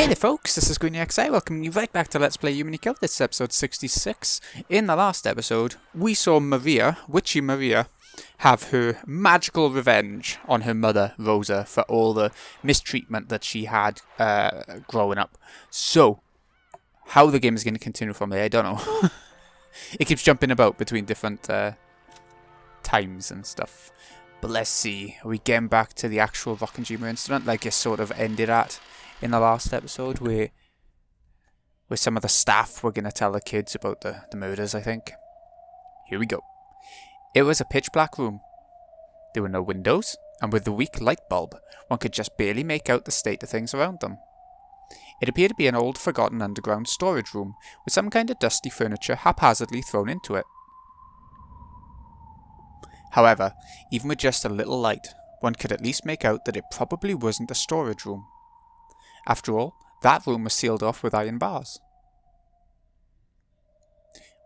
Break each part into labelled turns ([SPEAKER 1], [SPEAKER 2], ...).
[SPEAKER 1] Hey there folks, this is GreenXI, welcoming you right back to Let's Play Umineko. This is episode 66. In the last episode, we saw Maria, Witchy Maria, have her magical revenge on her mother, Rosa, for all the mistreatment that she had growing up. So, how the game is going to continue from there, I don't know. It keeps jumping about between different times and stuff. But let's see, are we getting back to the actual Rockenjima incident, like it sort of ended at in the last episode, where some of the staff were going to tell the kids about the murders, I think. Here we go. It was a pitch black room. There were no windows, and with the weak light bulb, one could just barely make out the state of things around them. It appeared to be an old forgotten underground storage room, with some kind of dusty furniture haphazardly thrown into it. However, even with just a little light, one could at least make out that it probably wasn't a storage room. After all, that room was sealed off with iron bars.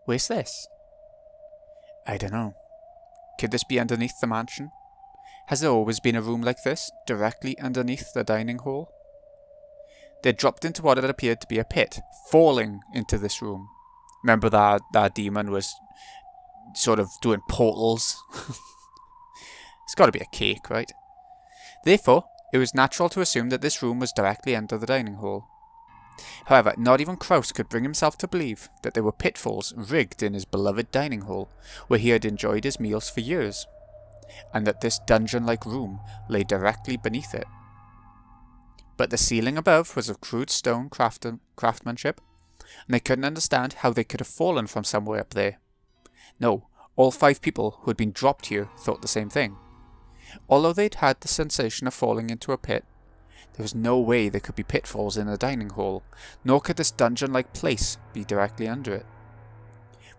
[SPEAKER 1] Where's this? I don't know. Could this be underneath the mansion? Has there always been a room like this, directly underneath the dining hall? They dropped into what had appeared to be a pit, falling into this room. Remember that demon was sort of doing portals? It's got to be a cake, right? Therefore, it was natural to assume that this room was directly under the dining hall. However, not even Kraus could bring himself to believe that there were pitfalls rigged in his beloved dining hall, where he had enjoyed his meals for years, and that this dungeon-like room lay directly beneath it. But the ceiling above was of crude stone craftsmanship, and they couldn't understand how they could have fallen from somewhere up there. No, all 5 people who had been dropped here thought the same thing. Although they'd had the sensation of falling into a pit, there was no way there could be pitfalls in the dining hall, nor could this dungeon-like place be directly under it.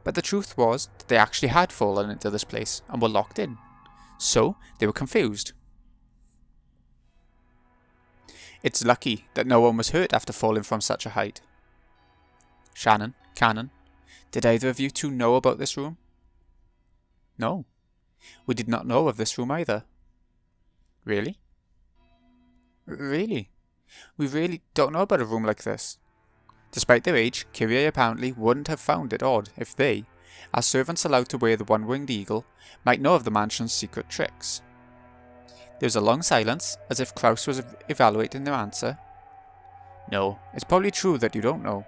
[SPEAKER 1] But the truth was that they actually had fallen into this place and were locked in. So, they were confused. It's lucky that no one was hurt after falling from such a height. Shannon, Cannon, did either of you two know about this room? No. We did not know of this room either. Really? Really? We really don't know about a room like this. Despite their age, Kyrie apparently wouldn't have found it odd if they, as servants allowed to wear the one-winged eagle, might know of the mansion's secret tricks. There was a long silence, as if Kraus was evaluating their answer. No, it's probably true that you don't know.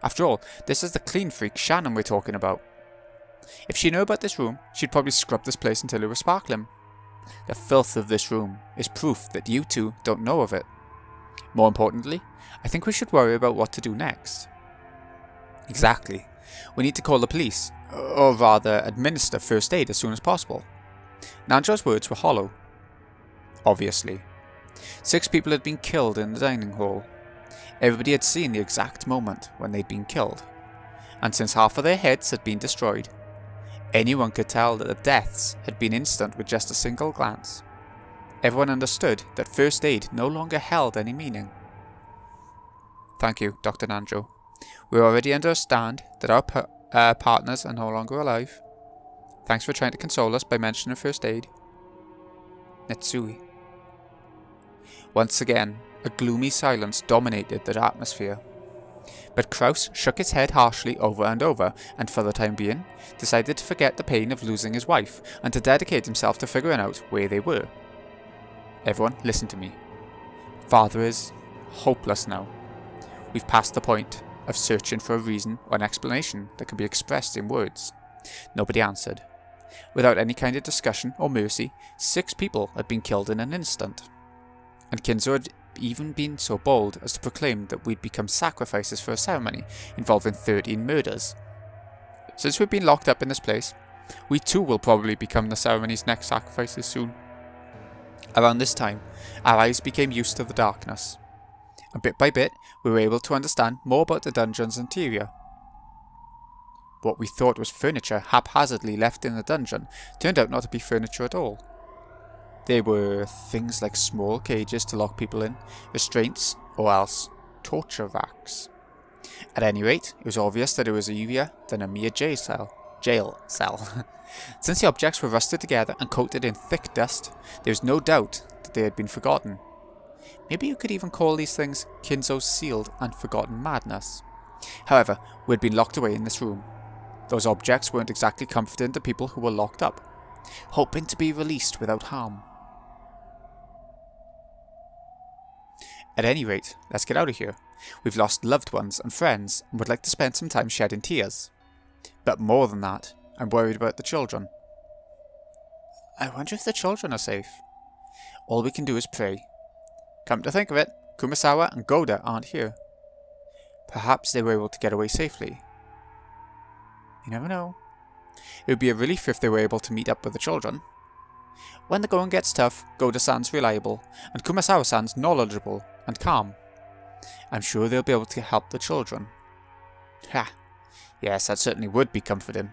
[SPEAKER 1] After all, this is the clean freak Shannon we're talking about. If she knew about this room, she'd probably scrub this place until it was sparkling. The filth of this room is proof that you two don't know of it. More importantly, I think we should worry about what to do next. Exactly. We need to call the police, or rather administer first aid as soon as possible. Nanjo's words were hollow. Obviously. 6 people had been killed in the dining hall. Everybody had seen the exact moment when they'd been killed. And since half of their heads had been destroyed, anyone could tell that the deaths had been instant with just a single glance. Everyone understood that first aid no longer held any meaning. Thank you, Dr. Nanjo. We already understand that our partners are no longer alive. Thanks for trying to console us by mentioning first aid. Netsui. Once again, a gloomy silence dominated the atmosphere. But Kraus shook his head harshly over and over, and for the time being, decided to forget the pain of losing his wife, and to dedicate himself to figuring out where they were. Everyone, listen to me. Father is hopeless now. We've passed the point of searching for a reason or an explanation that can be expressed in words. Nobody answered. Without any kind of discussion or mercy, 6 people had been killed in an instant. And Kinzo had even been so bold as to proclaim that we'd become sacrifices for a ceremony involving 13 murders. Since we've been locked up in this place, we too will probably become the ceremony's next sacrifices soon. Around this time, our eyes became used to the darkness, and bit by bit we were able to understand more about the dungeon's interior. What we thought was furniture haphazardly left in the dungeon turned out not to be furniture at all. There were things like small cages to lock people in, restraints, or else torture racks. At any rate, it was obvious that it was easier than a mere jail cell. Since the objects were rusted together and coated in thick dust, there was no doubt that they had been forgotten. Maybe you could even call these things Kinzo's sealed and forgotten madness. However, we'd been locked away in this room. Those objects weren't exactly comforting to people who were locked up, hoping to be released without harm. At any rate, let's get out of here. We've lost loved ones and friends and would like to spend some time shedding tears. But more than that, I'm worried about the children. I wonder if the children are safe. All we can do is pray. Come to think of it, Kumasawa and Goda aren't here. Perhaps they were able to get away safely. You never know. It would be a relief if they were able to meet up with the children. When the going gets tough, Goda-san's reliable, and Kumasawa-san's knowledgeable and calm. I'm sure they'll be able to help the children. Ha! Yes, that certainly would be comforting.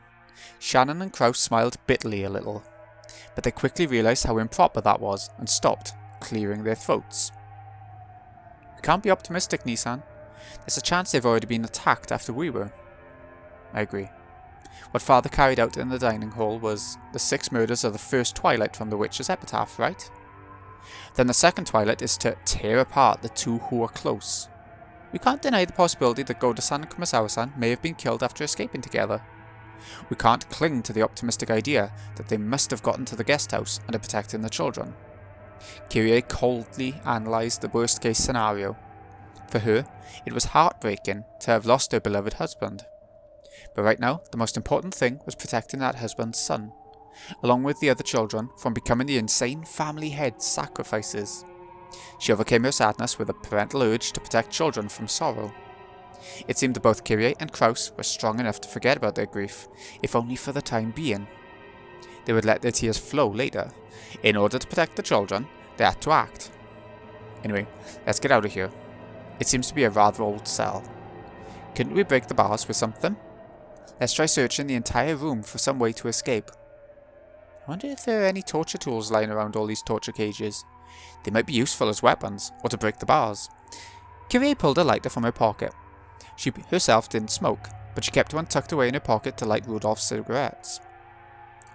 [SPEAKER 1] Shannon and Kraus smiled bitterly a little, but they quickly realised how improper that was and stopped, clearing their throats. We can't be optimistic, Nissan. There's a chance they've already been attacked after we were. I agree. What Father carried out in the dining hall was the 6 murders of the first twilight from the witch's epitaph, right? Then the second twilight is to tear apart the two who were close. We can't deny the possibility that Goda-san and Kumasawa-san may have been killed after escaping together. We can't cling to the optimistic idea that they must have gotten to the guest house and are protecting the children. Kirie coldly analysed the worst case scenario. For her, it was heartbreaking to have lost her beloved husband. But right now, the most important thing was protecting that husband's son, along with the other children, from becoming the insane family head sacrifices. She overcame her sadness with a parental urge to protect children from sorrow. It seemed that both Kirie and Kraus were strong enough to forget about their grief, if only for the time being. They would let their tears flow later. In order to protect the children, they had to act. Anyway, let's get out of here. It seems to be a rather old cell. Couldn't we break the bars with something? Let's try searching the entire room for some way to escape. I wonder if there are any torture tools lying around all these torture cages. They might be useful as weapons, or to break the bars. Kirie pulled a lighter from her pocket. She herself didn't smoke, but she kept one tucked away in her pocket to light Rudolph's cigarettes.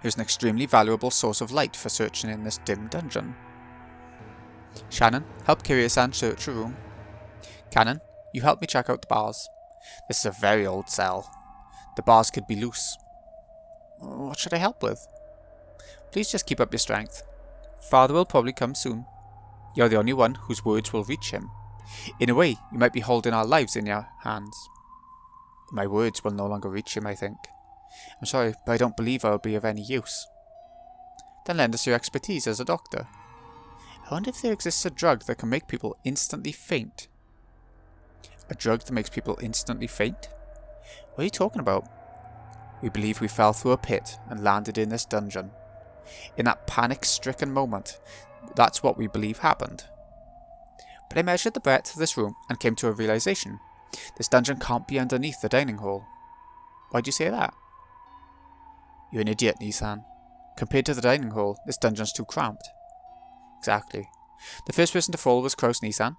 [SPEAKER 1] It was an extremely valuable source of light for searching in this dim dungeon. Shannon, help Kirie-san search her room. Cannon, you help me check out the bars. This is a very old cell. The bars could be loose. What should I help with? Please just keep up your strength. Father will probably come soon. You're the only one whose words will reach him. In a way, you might be holding our lives in your hands. My words will no longer reach him, I think. I'm sorry, but I don't believe I will be of any use. Then lend us your expertise as a doctor. I wonder if there exists a drug that can make people instantly faint. A drug that makes people instantly faint? What are you talking about? We believe we fell through a pit and landed in this dungeon. In that panic-stricken moment, that's what we believe happened. But I measured the breadth of this room and came to a realization. This dungeon can't be underneath the dining hall. Why'd you say that? You're an idiot, Nissan. Compared to the dining hall, this dungeon's too cramped. Exactly. The first person to fall was Kraus Nissan.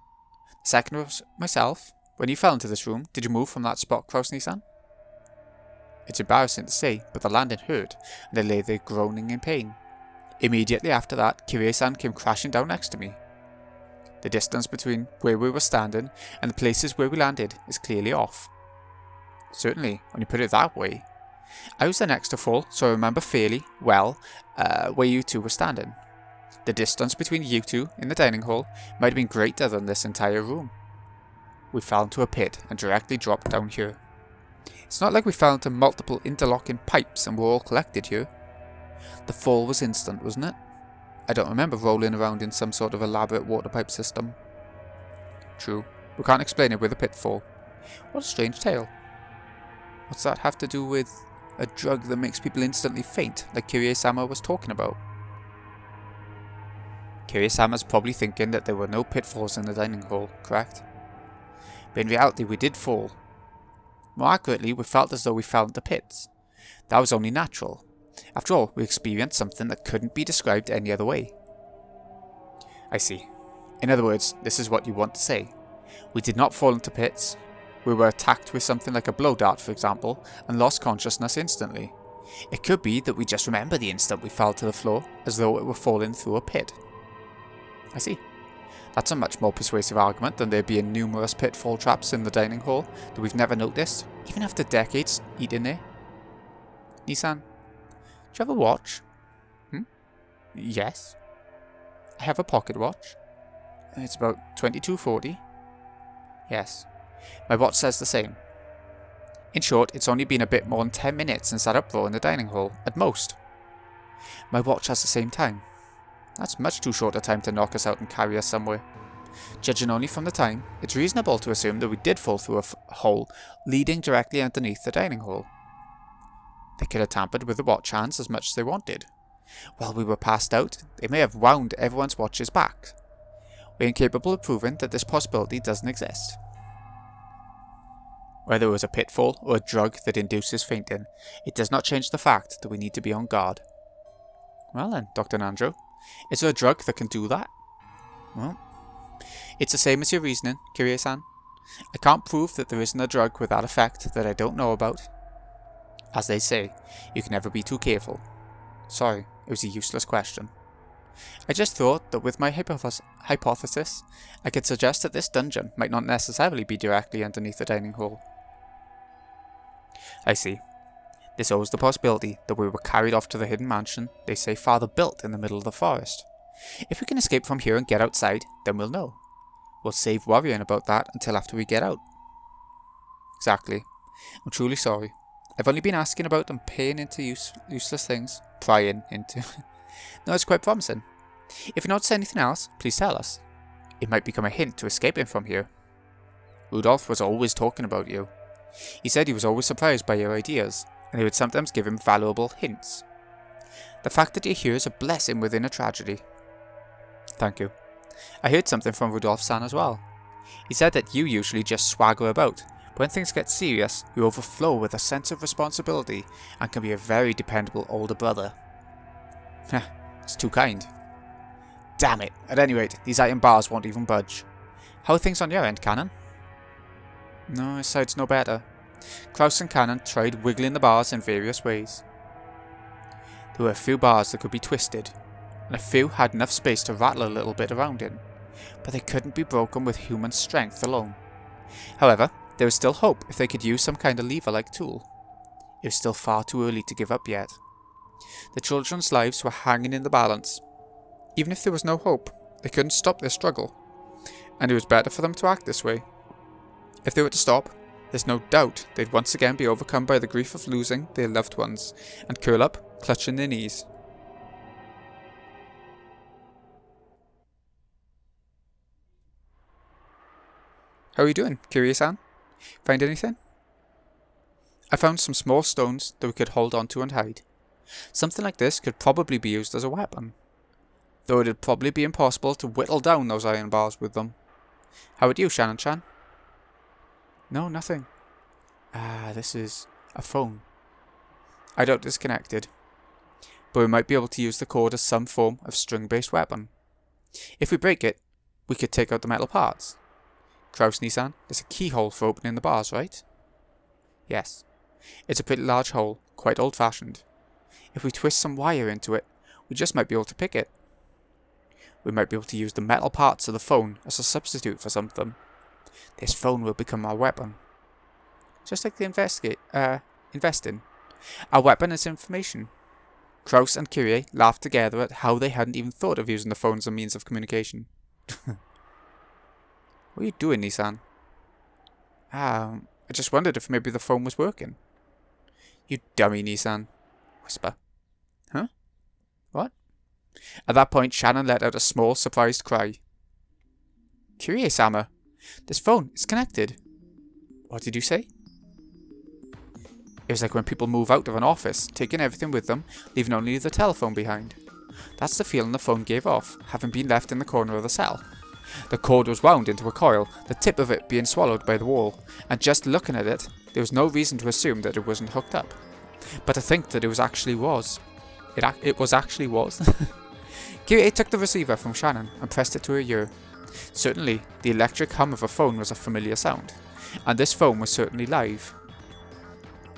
[SPEAKER 1] The second was myself. When you fell into this room, did you move from that spot, Kraus Nissan? It's embarrassing to say, but the landing hurt, and I lay there groaning in pain. Immediately after that, Kirie-san came crashing down next to me. The distance between where we were standing and the places where we landed is clearly off. Certainly, when you put it that way. I was the next to fall, so I remember fairly well where you two were standing. The distance between you two in the dining hall might have been greater than this entire room. We fell into a pit and directly dropped down here. It's not like we fell into multiple interlocking pipes and were all collected here. The fall was instant, wasn't it? I don't remember rolling around in some sort of elaborate water pipe system. True, we can't explain it with a pitfall. What a strange tale. What's that have to do with a drug that makes people instantly faint, like Kirie-sama was talking about? Kirie-sama's probably thinking that there were no pitfalls in the dining hall, correct? But in reality we did fall. More accurately, we felt as though we fell into pits. That was only natural. After all, we experienced something that couldn't be described any other way. I see. In other words, this is what you want to say. We did not fall into pits. We were attacked with something like a blow dart, for example, and lost consciousness instantly. It could be that we just remember the instant we fell to the floor, as though it were falling through a pit. I see. That's a much more persuasive argument than there being numerous pitfall traps in the dining hall that we've never noticed, even after decades eating there. Nissan, do you have a watch? Yes. I have a pocket watch. It's about 22:40. Yes. My watch says the same. In short, it's only been a bit more than 10 minutes since that uproar in the dining hall, at most. My watch has the same time. That's much too short a time to knock us out and carry us somewhere. Judging only from the time, it's reasonable to assume that we did fall through a hole leading directly underneath the dining hall. They could have tampered with the watch hands as much as they wanted. While we were passed out, they may have wound everyone's watches back. We're incapable of proving that this possibility doesn't exist. Whether it was a pitfall or a drug that induces fainting, it does not change the fact that we need to be on guard. Well then, Dr. Nandro, is there a drug that can do that? Well, it's the same as your reasoning, Kirie-san. I can't prove that there isn't a drug with that effect that I don't know about. As they say, you can never be too careful. Sorry, it was a useless question. I just thought that with my hypothesis, I could suggest that this dungeon might not necessarily be directly underneath the dining hall. I see. There's always the possibility that we were carried off to the hidden mansion they say Father built in the middle of the forest. If we can escape from here and get outside, then we'll know. We'll save worrying about that until after we get out. Exactly. I'm truly sorry. I've only been asking about and paying into useless things. Prying into. No, it's quite promising. If you notice anything else, please tell us. It might become a hint to escaping from here. Rudolph was always talking about you. He said he was always surprised by your ideas, and he would sometimes give him valuable hints. The fact that you're here is a blessing within a tragedy. Thank you. I heard something from Rudolph-san as well. He said that you usually just swagger about, but when things get serious, you overflow with a sense of responsibility and can be a very dependable older brother. Heh, it's too kind. Damn it, at any rate, these iron bars won't even budge. How are things on your end, Cannon? No, his side's no better. Kraus and Cannon tried wiggling the bars in various ways. There were a few bars that could be twisted, and a few had enough space to rattle a little bit around in, but they couldn't be broken with human strength alone. However, there was still hope if they could use some kind of lever-like tool. It was still far too early to give up yet. The children's lives were hanging in the balance. Even if there was no hope, they couldn't stop their struggle, and it was better for them to act this way. If they were to stop, there's no doubt they'd once again be overcome by the grief of losing their loved ones, and curl up, clutching their knees. How are you doing, Kirie-san? Find anything? I found some small stones that we could hold onto and hide. Something like this could probably be used as a weapon, though it'd probably be impossible to whittle down those iron bars with them. How about you, Shannon-chan? No, nothing. This is a phone. I doubt it's connected, but we might be able to use the cord as some form of string-based weapon. If we break it, we could take out the metal parts. Kraus-Nissan, there's a keyhole for opening the bars, right? Yes. It's a pretty large hole, quite old-fashioned. If we twist some wire into it, we just might be able to pick it. We might be able to use the metal parts of the phone as a substitute for something. This phone will become our weapon. Just like the investing. Our weapon is information. Kraus and Kirie laughed together at how they hadn't even thought of using the phone as a means of communication. What are you doing, Nissan? I just wondered if maybe the phone was working. You dummy, Nissan. Whisper. Huh? What? At that point, Shannon let out a small, surprised cry. Kirie-sama, this phone is connected. What did you say? It was like when people move out of an office, taking everything with them, leaving only the telephone behind. That's the feeling the phone gave off, having been left in the corner of the cell. The cord was wound into a coil, the tip of it being swallowed by the wall, and just looking at it, there was no reason to assume that it wasn't hooked up. But to think that it was actually was. It was actually was. Kirie took the receiver from Shannon and pressed it to her ear. Certainly, the electric hum of a phone was a familiar sound, and this phone was certainly live.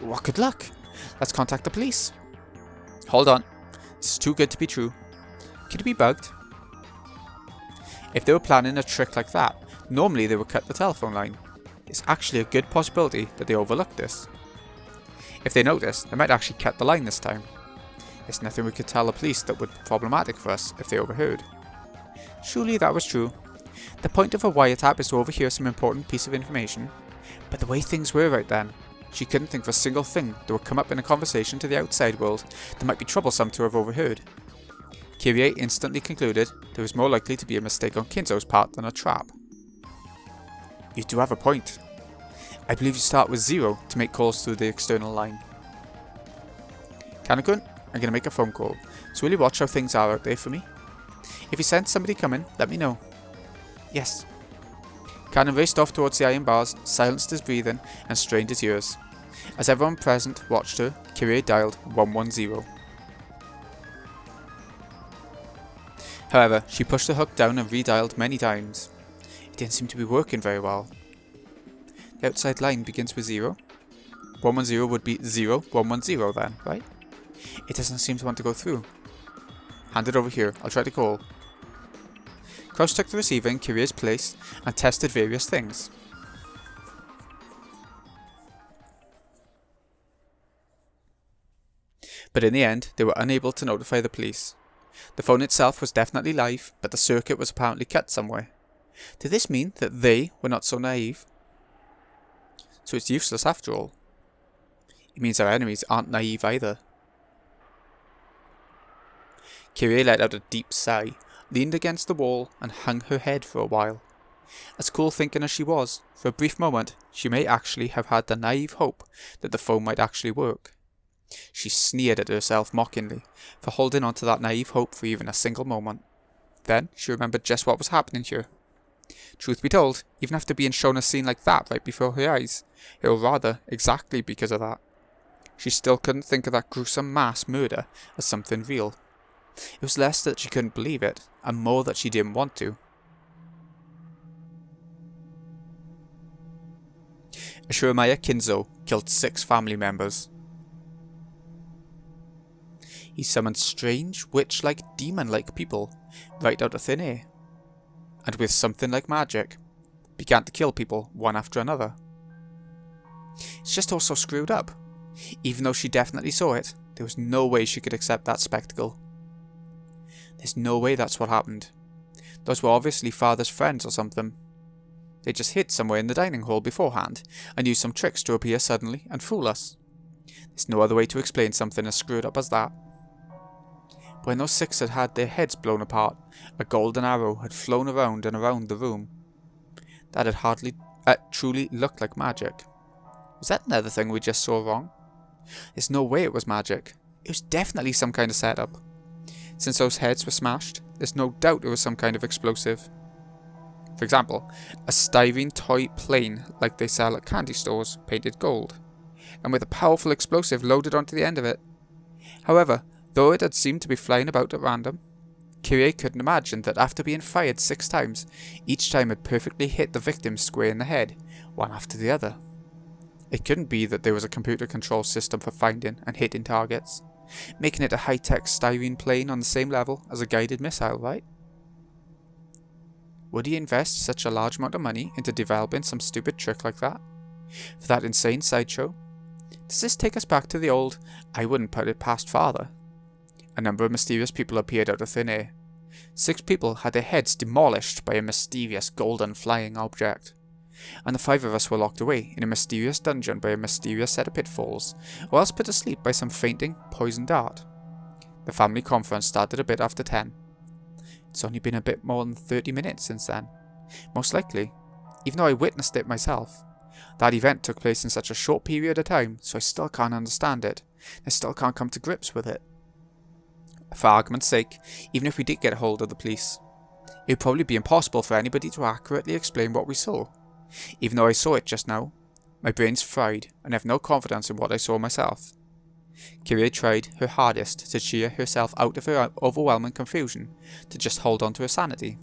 [SPEAKER 1] What good luck? Let's contact the police. Hold on. This is too good to be true. Could it be bugged? If they were planning a trick like that, normally they would cut the telephone line. It's actually a good possibility that they overlooked this. If they noticed, they might actually cut the line this time. There's nothing we could tell the police that would be problematic for us if they overheard. Surely that was true. The point of a wiretap is to overhear some important piece of information, but the way things were right then, she couldn't think of a single thing that would come up in a conversation to the outside world that might be troublesome to have overheard. Kyrie instantly concluded there was more likely to be a mistake on Kinzo's part than a trap. You do have a point. I believe you start with 0 to make calls through the external line. Kanekun, I'm going to make a phone call, so will you watch how things are out there for me? If you sense somebody coming, let me know. Yes. Kanen raced off towards the iron bars, silenced his breathing, and strained his ears. As everyone present watched her, Kyrie dialed 110. However, she pushed the hook down and redialed many times. It didn't seem to be working very well. The outside line begins with 0. 110 would be 0110 then, right? It doesn't seem to want to go through. Hand it over here, I'll try to call. Kraus took the receiver in Kyrie's place and tested various things. But in the end, they were unable to notify the police. The phone itself was definitely live, but the circuit was apparently cut somewhere. Did this mean that they were not so naive? So it's useless after all. It means our enemies aren't naive either. Kyrie let out a deep sigh, leaned against the wall, and hung her head for a while. As cool thinking as she was, for a brief moment, she may actually have had the naive hope that the phone might actually work. She sneered at herself mockingly for holding on to that naive hope for even a single moment. Then she remembered just what was happening here. Truth be told, even after being shown a scene like that right before her eyes, or rather, exactly because of that, she still couldn't think of that gruesome mass murder as something real. It was less that she couldn't believe it, and more that she didn't want to. Ashurmaya Kinzo killed 6 family members. He summoned strange, witch-like, demon-like people right out of thin air, and with something like magic, began to kill people one after another. It's just all so screwed up. Even though she definitely saw it, there was no way she could accept that spectacle. There's no way that's what happened. Those were obviously father's friends or something. They just hid somewhere in the dining hall beforehand, and used some tricks to appear suddenly and fool us. There's no other way to explain something as screwed up as that. When those 6 had had their heads blown apart, a golden arrow had flown around and around the room. That had hardly truly looked like magic. Was that another thing we just saw wrong? There's no way it was magic. It was definitely some kind of setup. Since those heads were smashed, there's no doubt it was some kind of explosive. For example, a styrene toy plane like they sell at candy stores, painted gold, and with a powerful explosive loaded onto the end of it. However, though it had seemed to be flying about at random, Kyrie couldn't imagine that after being fired 6 times, each time it perfectly hit the victim square in the head, one after the other. It couldn't be that there was a computer control system for finding and hitting targets, making it a high-tech styrene plane on the same level as a guided missile, right? Would he invest such a large amount of money into developing some stupid trick like that? For that insane sideshow? Does this take us back to the old, I wouldn't put it past father? A number of mysterious people appeared out of thin air. 6 people had their heads demolished by a mysterious golden flying object. And the 5 of us were locked away in a mysterious dungeon by a mysterious set of pitfalls, or else put to sleep by some fainting, poisoned dart. The family conference started a bit after 10. It's only been a bit more than 30 minutes since then. Most likely, even though I witnessed it myself. That event took place in such a short period of time, so I still can't understand it. I still can't come to grips with it. For argument's sake, even if we did get a hold of the police, it would probably be impossible for anybody to accurately explain what we saw. Even though I saw it just now, my brain's fried and I have no confidence in what I saw myself. Kyrie tried her hardest to cheer herself out of her overwhelming confusion, to just hold on to her sanity.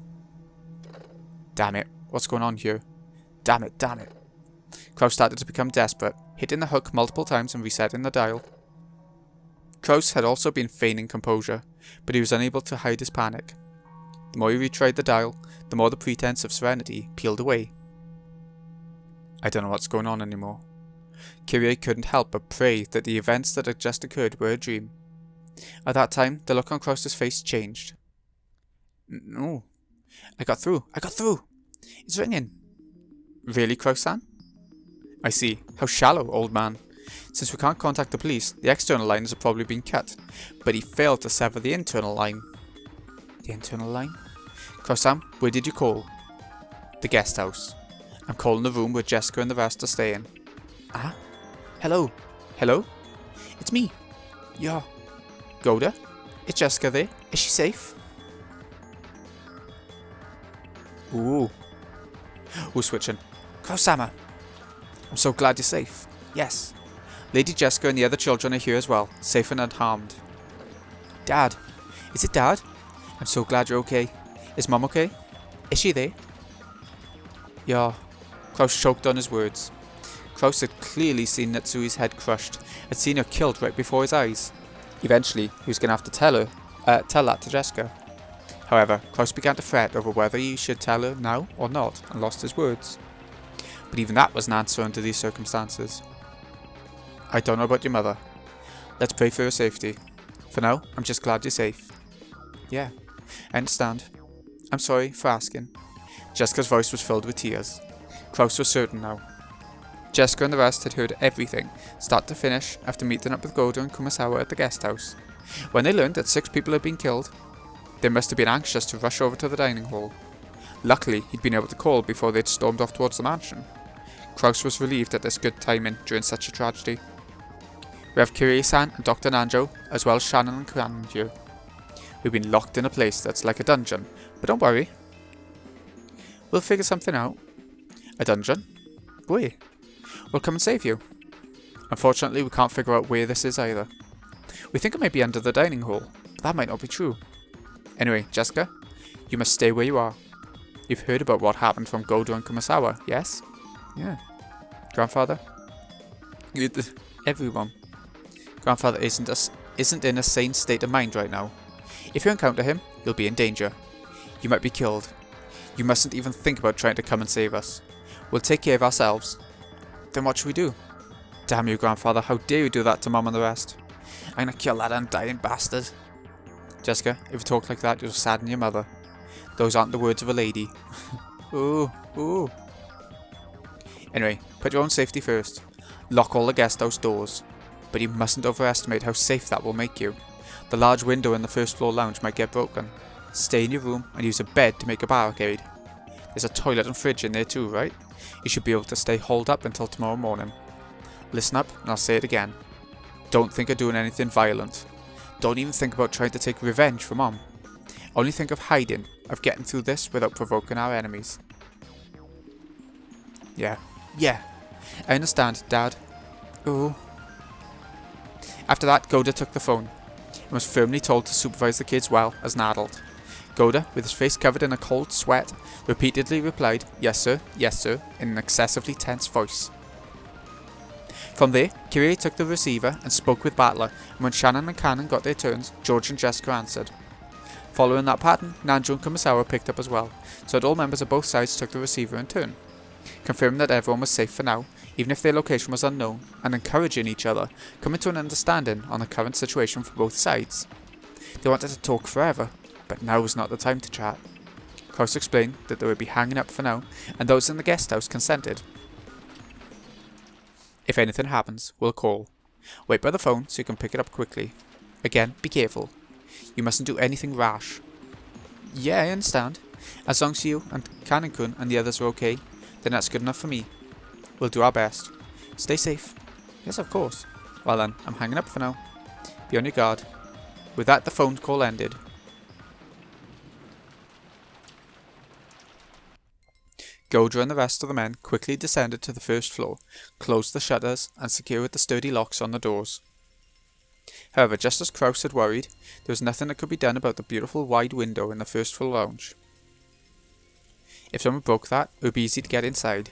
[SPEAKER 1] Damn it, what's going on here? Damn it, damn it. Kraus started to become desperate, hitting the hook multiple times and resetting the dial. Kraus had also been feigning composure, but he was unable to hide his panic. The more he retried the dial, the more the pretense of serenity peeled away. I don't know what's going on anymore. Kyrie couldn't help but pray that the events that had just occurred were a dream. At that time, the look on Krauser's face changed. No. I got through. It's ringing. Really, Kraus-san? I see. How shallow, old man. Since we can't contact the police, the external lines have probably been cut, but he failed to sever the internal line. The internal line? Kraus-san, where did you call? The guest house. I'm calling the room where Jessica and the rest are staying. Ah? Hello? Hello? It's me. Yeah. Goda? Is Jessica there? Is she safe? Ooh. Who's switching? Kraus-sama. I'm so glad you're safe. Yes. Lady Jessica and the other children are here as well, safe and unharmed. Dad. Is it Dad? I'm so glad you're okay. Is Mum okay? Is she there? Yeah. Kraus choked on his words. Kraus had clearly seen Natsui's head crushed, had seen her killed right before his eyes. Eventually, he was going to have to tell that to Jessica. However, Kraus began to fret over whether he should tell her now or not, and lost his words. But even that was an answer under these circumstances. I don't know about your mother. Let's pray for her safety. For now, I'm just glad you're safe. Yeah, I understand. I'm sorry for asking. Jessica's voice was filled with tears. Kraus was certain now. Jessica and the rest had heard everything, start to finish, after meeting up with Goda and Kumasawa at the guest house. When they learned that 6 people had been killed, they must have been anxious to rush over to the dining hall. Luckily, he'd been able to call before they'd stormed off towards the mansion. Kraus was relieved at this good timing during such a tragedy. We have Kirie-san and Dr. Nanjo, as well as Shannon and Kran here. We've been locked in a place that's like a dungeon, but don't worry. We'll figure something out. A dungeon? Where? We'll come and save you. Unfortunately, we can't figure out where this is either. We think it might be under the dining hall, but that might not be true. Anyway, Jessica, you must stay where you are. You've heard about what happened from Godo and Kumasawa, yes? Yeah. Grandfather? Everyone. Grandfather isn't in a sane state of mind right now. If you encounter him, you'll be in danger. You might be killed. You mustn't even think about trying to come and save us. We'll take care of ourselves. Then what should we do? Damn you, Grandfather, how dare you do that to Mum and the rest? I'm gonna kill that undying bastard. Jessica, if you talk like that, you'll sadden your mother. Those aren't the words of a lady. Ooh, ooh. Anyway, put your own safety first. Lock all the guest house doors. But you mustn't overestimate how safe that will make you. The large window in the first floor lounge might get broken. Stay in your room and use a bed to make a barricade. There's a toilet and fridge in there too, right? You should be able to stay holed up until tomorrow morning. Listen up, and I'll say it again. Don't think of doing anything violent. Don't even think about trying to take revenge for Mom. Only think of hiding, of getting through this without provoking our enemies. Yeah. I understand, Dad. Ooh. After that, Goda took the phone and was firmly told to supervise the kids well as an adult. Goda, with his face covered in a cold sweat, repeatedly replied, yes sir, in an excessively tense voice. From there, Kirie took the receiver and spoke with Battler, and when Shannon and Cannon got their turns, George and Jessica answered. Following that pattern, Nanjo and Kumasawa picked up as well, so that all members of both sides took the receiver in turn, confirming that everyone was safe for now, even if their location was unknown, and encouraging each other, coming to an understanding on the current situation for both sides. They wanted to talk forever, but now was not the time to chat. Kraus explained that they would be hanging up for now, and those in the guest house consented. If anything happens, we'll call. Wait by the phone so you can pick it up quickly. Again, be careful. You mustn't do anything rash. Yeah, I understand. As long as you and Kanen-kun and the others are okay, then that's good enough for me. We'll do our best. Stay safe. Yes, of course. Well then, I'm hanging up for now. Be on your guard. With that, the phone call ended. Goda and the rest of the men quickly descended to the first floor, closed the shutters, and secured the sturdy locks on the doors. However, just as Kraus had worried, there was nothing that could be done about the beautiful wide window in the first floor lounge. If someone broke that, it would be easy to get inside.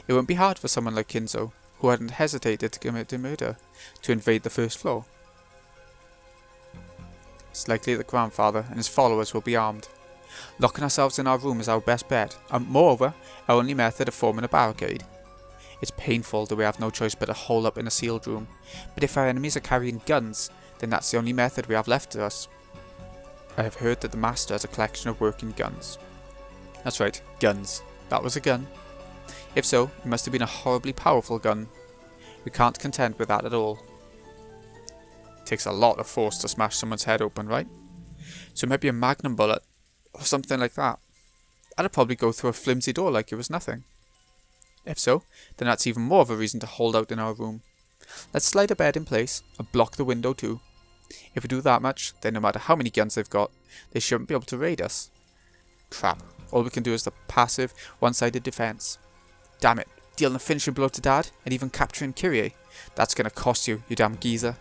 [SPEAKER 1] It wouldn't be hard for someone like Kinzo, who hadn't hesitated to commit a murder, to invade the first floor. It's likely that Grandfather and his followers will be armed. Locking ourselves in our room is our best bet, and moreover, our only method of forming a barricade. It's painful that we have no choice but to hole up in a sealed room, but if our enemies are carrying guns, then that's the only method we have left to us. I have heard that the Master has a collection of working guns. That's right, guns. That was a gun. If so, it must have been a horribly powerful gun. We can't contend with that at all. It takes a lot of force to smash someone's head open, right? So it might be a magnum bullet, or something like that. That'd probably go through a flimsy door like it was nothing. If so, then that's even more of a reason to hold out in our room. Let's slide a bed in place, and block the window too. If we do that much, then no matter how many guns they've got, they shouldn't be able to raid us. Crap, all we can do is the passive, one-sided defense. Damn it, dealing a finishing blow to Dad, and even capturing Kyrie. That's gonna cost you, you damn geezer.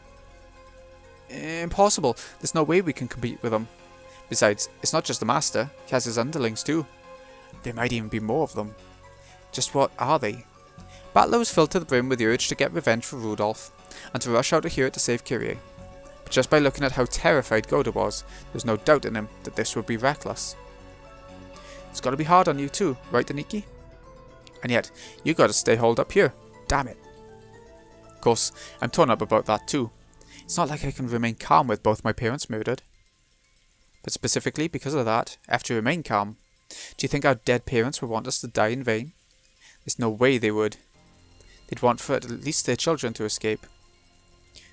[SPEAKER 1] Impossible, there's no way we can compete with him. Besides, it's not just the Master, he has his underlings too. There might even be more of them. Just what are they? Battler was filled to the brim with the urge to get revenge for Rudolph, and to rush out of here to save Kyrie. But just by looking at how terrified Goda was, there was no doubt in him that this would be reckless. It's gotta be hard on you too, right Daniki? And yet, you gotta stay holed up here, damn it. Of course, I'm torn up about that too. It's not like I can remain calm with both my parents murdered. But specifically because of that, I have to remain calm. Do you think our dead parents would want us to die in vain? There's no way they would. They'd want for at least their children to escape.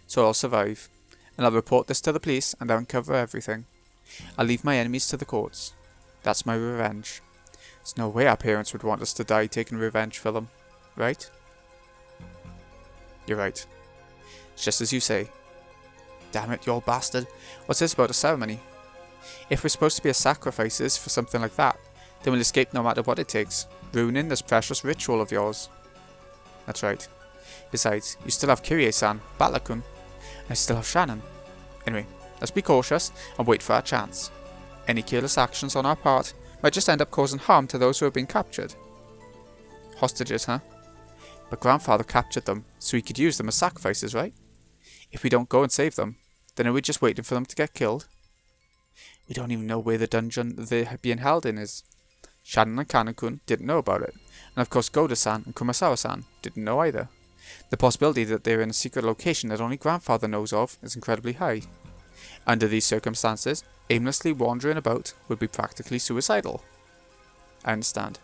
[SPEAKER 1] So I'll survive, and I'll report this to the police and uncover everything. I'll leave my enemies to the courts. That's my revenge. There's no way our parents would want us to die taking revenge for them, right? You're right. It's just as you say. Damn it, you old bastard. What's this about a ceremony? If we're supposed to be as sacrifices for something like that, then we'll escape no matter what it takes, ruining this precious ritual of yours. That's right. Besides, you still have Kyrie-san, Battler-kun, and I still have Shannon. Anyway, let's be cautious and wait for our chance. Any careless actions on our part might just end up causing harm to those who have been captured. Hostages, huh? But Grandfather captured them, so he could use them as sacrifices, right? If we don't go and save them, then are we just waiting for them to get killed? We don't even know where the dungeon they're being held in is. Shannon and Kanekun didn't know about it, and of course Goda-san and Kumasawa-san didn't know either. The possibility that they're in a secret location that only Grandfather knows of is incredibly high. Under these circumstances, aimlessly wandering about would be practically suicidal. I understand.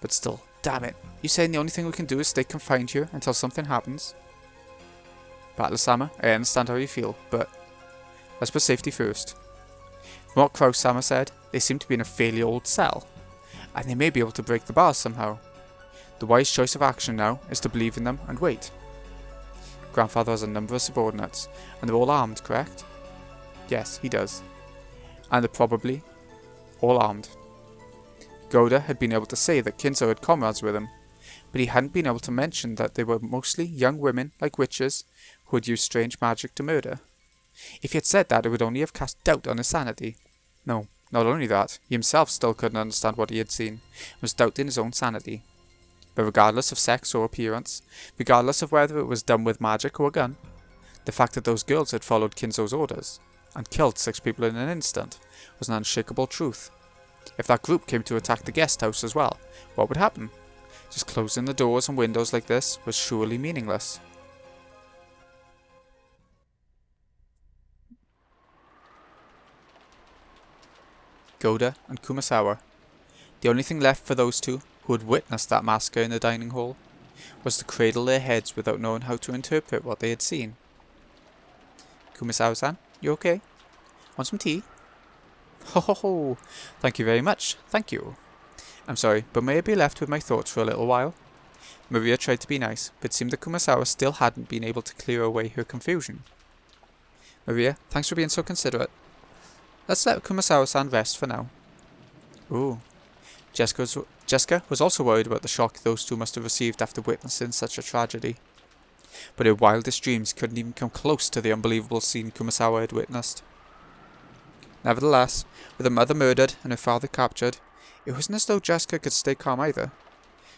[SPEAKER 1] But still, damn it, you saying the only thing we can do is stay confined here until something happens? Battler-sama, I understand how you feel, but let's put safety first. From what Kraus-sama said, they seem to be in a fairly old cell, and they may be able to break the bars somehow. The wise choice of action now is to believe in them and wait. Grandfather has a number of subordinates, and they're all armed, correct? Yes, he does. And they're probably all armed. Goda had been able to say that Kinzo had comrades with him, but he hadn't been able to mention that they were mostly young women like witches who had used strange magic to murder. If he had said that, it would only have cast doubt on his sanity. No, not only that, he himself still couldn't understand what he had seen, and was doubting his own sanity. But regardless of sex or appearance, regardless of whether it was done with magic or a gun, the fact that those girls had followed Kinzo's orders, and killed 6 people in an instant, was an unshakable truth. If that group came to attack the guest house as well, what would happen? Just closing the doors and windows like this was surely meaningless. Goda and Kumasawa. The only thing left for those two, who had witnessed that massacre in the dining hall, was to cradle their heads without knowing how to interpret what they had seen. Kumasawa-san, you okay? Want some tea? Ho ho ho! Thank you very much, thank you. I'm sorry, but may I be left with my thoughts for a little while? Maria tried to be nice, but it seemed that Kumasawa still hadn't been able to clear away her confusion. Maria, thanks for being so considerate. Let's let Kumasawa-san rest for now. Ooh. Jessica was also worried about the shock those two must have received after witnessing such a tragedy. But her wildest dreams couldn't even come close to the unbelievable scene Kumasawa had witnessed. Nevertheless, with her mother murdered and her father captured, it wasn't as though Jessica could stay calm either.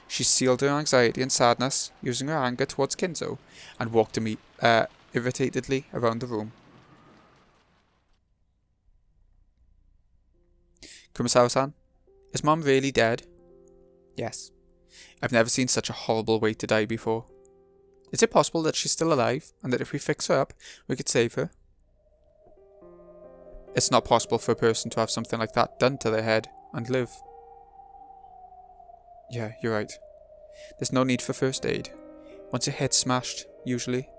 [SPEAKER 1] She sealed her anxiety and sadness, using her anger towards Kinzo, and walked irritatedly around the room. Kumasawa-san, is Mom really dead? Yes. I've never seen such a horrible way to die before. Is it possible that she's still alive, and that if we fix her up, we could save her? It's not possible for a person to have something like that done to their head, and live. Yeah, you're right. There's no need for first aid. Once your head's smashed, usually.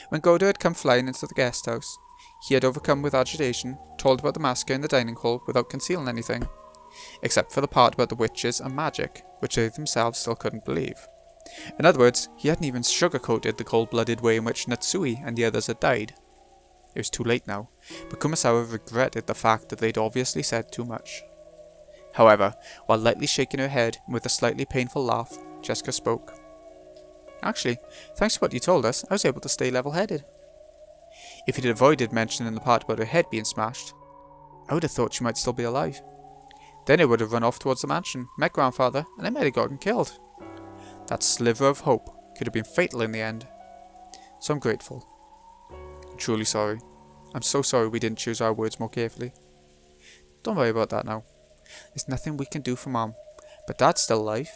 [SPEAKER 1] When Godo had come flying into the guest house, he had overcome with agitation, told about the massacre in the dining hall without concealing anything, except for the part about the witches and magic, which they themselves still couldn't believe. In other words, he hadn't even sugar-coated the cold-blooded way in which Natsui and the others had died. It was too late now, but Kumasawa regretted the fact that they'd obviously said too much. However, while lightly shaking her head and with a slightly painful laugh, Jessica spoke. Actually, thanks to what you told us, I was able to stay level-headed. If he'd avoided mentioning the part about her head being smashed, I would have thought she might still be alive. Then it would have run off towards the mansion, met Grandfather, and I might have gotten killed. That sliver of hope could have been fatal in the end. So I'm grateful. I'm truly sorry. I'm so sorry we didn't choose our words more carefully. Don't worry about that now. There's nothing we can do for Mom, but Dad's still alive.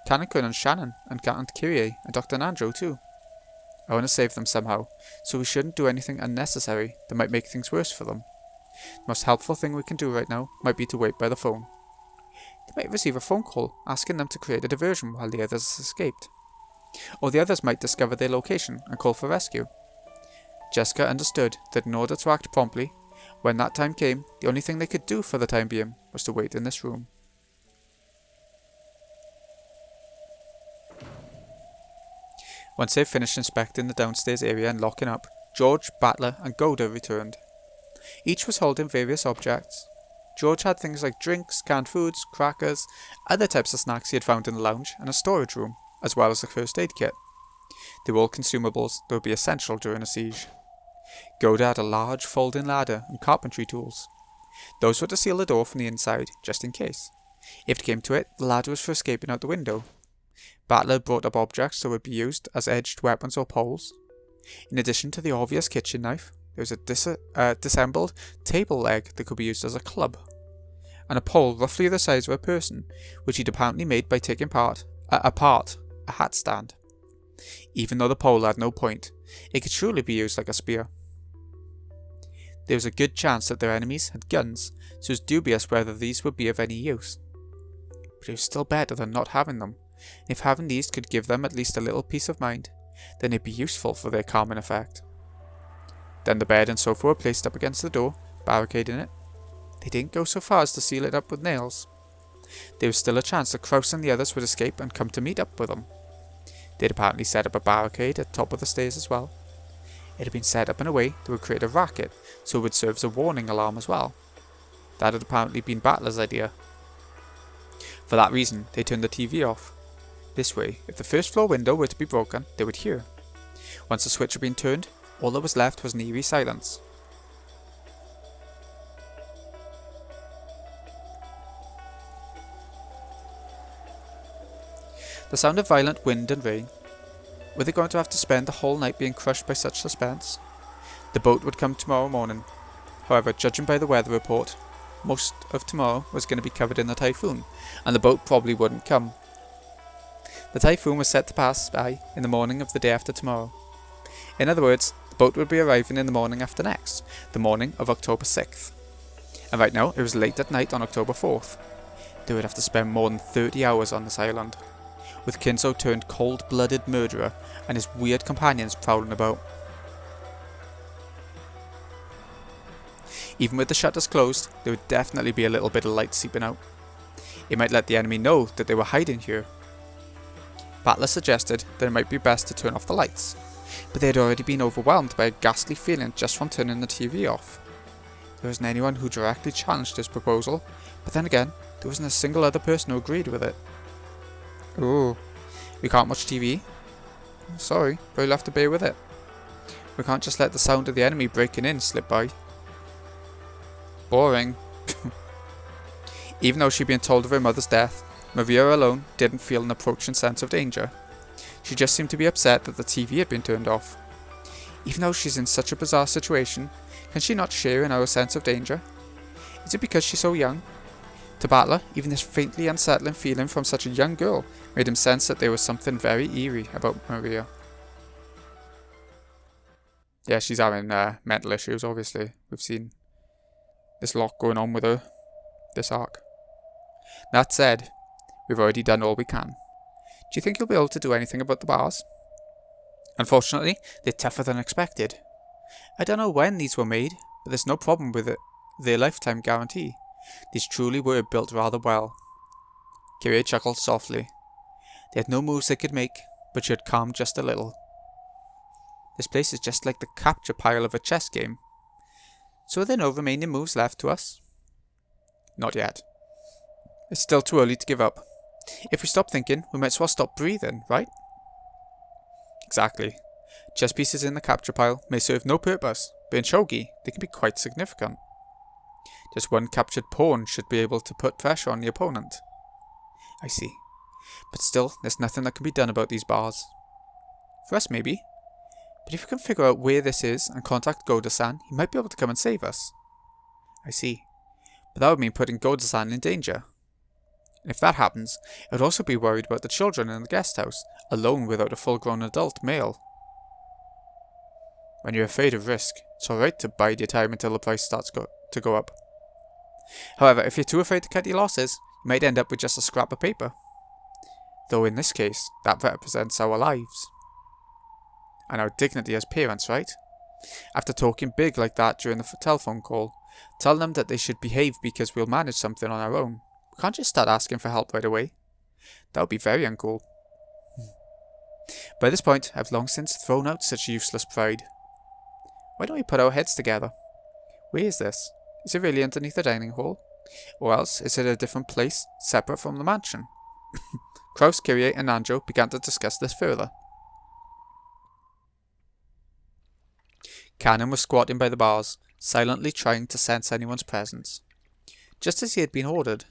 [SPEAKER 1] Kanekun and Shannon, and Kyrie, and Dr. Nanjo too. I want to save them somehow, so we shouldn't do anything unnecessary that might make things worse for them. The most helpful thing we can do right now might be to wait by the phone. They might receive a phone call asking them to create a diversion while the others escaped. Or the others might discover their location and call for rescue. Jessica understood that in order to act promptly, when that time came, the only thing they could do for the time being was to wait in this room. Once they finished inspecting the downstairs area and locking up, George, Battler and Goda returned. Each was holding various objects. George had things like drinks, canned foods, crackers, other types of snacks he had found in the lounge, and a storage room, as well as a first aid kit. They were all consumables that would be essential during a siege. Goda had a large folding ladder and carpentry tools. Those were to seal the door from the inside, just in case. If it came to it, the ladder was for escaping out the window. Battler brought up objects that would be used as edged weapons or poles. In addition to the obvious kitchen knife, there was a disassembled table leg that could be used as a club, and a pole roughly the size of a person, which he'd apparently made by taking apart a hat stand. Even though the pole had no point, it could surely be used like a spear. There was a good chance that their enemies had guns, so it was dubious whether these would be of any use. But it was still better than not having them, and if having these could give them at least a little peace of mind, then it'd be useful for their calming effect. Then the bed and sofa were placed up against the door, barricading it. They didn't go so far as to seal it up with nails. There was still a chance that Kraus and the others would escape and come to meet up with them. They'd apparently set up a barricade at the top of the stairs as well. It had been set up in a way that would create a racket, so it would serve as a warning alarm as well. That had apparently been Battler's idea. For that reason, they turned the TV off. This way, if the first floor window were to be broken, they would hear. Once the switch had been turned, all that was left was an eerie silence. The sound of violent wind and rain. Were they going to have to spend the whole night being crushed by such suspense? The boat would come tomorrow morning. However, judging by the weather report, most of tomorrow was going to be covered in the typhoon, and the boat probably wouldn't come. The typhoon was set to pass by in the morning of the day after tomorrow. In other words, the boat would be arriving in the morning after next, the morning of October 6th. And right now, it was late at night on October 4th. They would have to spend more than 30 hours on this island, with Kinzo turned cold-blooded murderer and his weird companions prowling about. Even with the shutters closed, there would definitely be a little bit of light seeping out. It might let the enemy know that they were hiding here. Battler suggested that it might be best to turn off the lights, but they had already been overwhelmed by a ghastly feeling just from turning the TV off. There wasn't anyone who directly challenged his proposal, but then again, there wasn't a single other person who agreed with it. Oh, we can't watch TV? Sorry, but you'll have to bear with it. We can't just let the sound of the enemy breaking in slip by. Boring. Even though she'd been told of her mother's death, Maria alone didn't feel an approaching sense of danger. She just seemed to be upset that the TV had been turned off. Even though she's in such a bizarre situation, can she not share in our sense of danger? Is it because she's so young? To Battler, even this faintly unsettling feeling from such a young girl made him sense that there was something very eerie about Maria. Yeah, she's having mental issues, obviously. We've seen there's a lot going on with her this arc. That said, we've already done all we can. Do you think you'll be able to do anything about the bars? Unfortunately, they're tougher than expected. I don't know when these were made, but there's no problem with it. Their lifetime guarantee. These truly were built rather well. Kirie chuckled softly. They had no moves they could make, but she had calmed just a little. This place is just like the capture pile of a chess game. So are there no remaining moves left to us? Not yet. It's still too early to give up. If we stop thinking, we might as well stop breathing, right? Exactly. Chess pieces in the capture pile may serve no purpose, but in shogi, they can be quite significant. Just one captured pawn should be able to put pressure on the opponent. I see. But still, there's nothing that can be done about these bars. For us, maybe. But if we can figure out where this is and contact Goda-san, he might be able to come and save us. I see. But that would mean putting Goda-san in danger. And if that happens, I would also be worried about the children in the guest house, alone without a full-grown adult male. When you're afraid of risk, it's alright to bide your time until the price starts to go up. However, if you're too afraid to cut your losses, you might end up with just a scrap of paper. Though in this case, that represents our lives. And our dignity as parents, right? After talking big like that during the telephone call, tell them that they should behave because we'll manage something on our own. We can't just start asking for help right away. That would be very uncool. By this point, I've long since thrown out such useless pride. Why don't we put our heads together? Where is this? Is it really underneath the dining hall? Or else is it a different place, separate from the mansion? Kraus, Kirie, and Anjo began to discuss this further. Cannon was squatting by the bars, silently trying to sense anyone's presence. Just as he had been ordered.